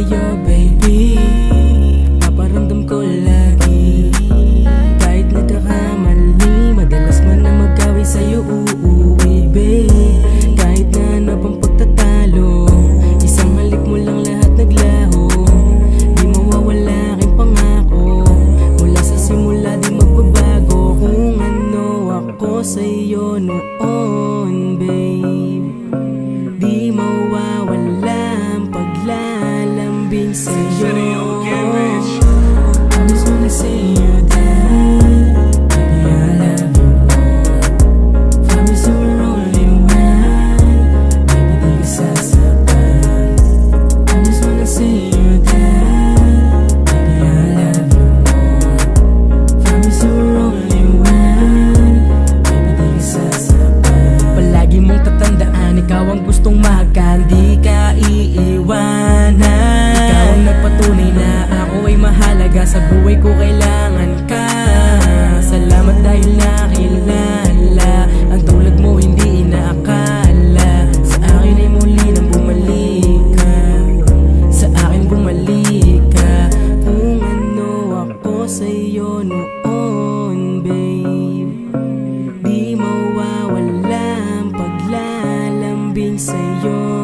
sa'yo baby, paparamdam ko lagi. Kahit nagkakamali, madalas man na magkaway sa'yo uuwi babe. Kahit na ano pang pagtatalo, isang halik mo lang lahat naglaho. Di mawawala aking pangako, mula sa simula di magbabago. Kung ano ako sa'yo noon babe, di mawawala ang paglalambing sa'yo. I just wanna say you that baby I love you more. Promise you we're only one, baby di ka sasaktan. I just wanna say you that baby I love you more. Promise you we're only one, baby di ka sasaktan. Palagi mong tatandaan, ikaw ang gustong mahagan, di ka iiwanan. Ikaw ang nagpatunay na ako ay mahalaga sa buhay ko, kailangan ka. Salamat dahil nakilala ang tulad mo hindi inaakala. Sa akin ay muli nang bumalik ka, sa akin bumalik ka. Kung ano ako sa'yo noon babe, di mawawala ang paglalambing sa'yo.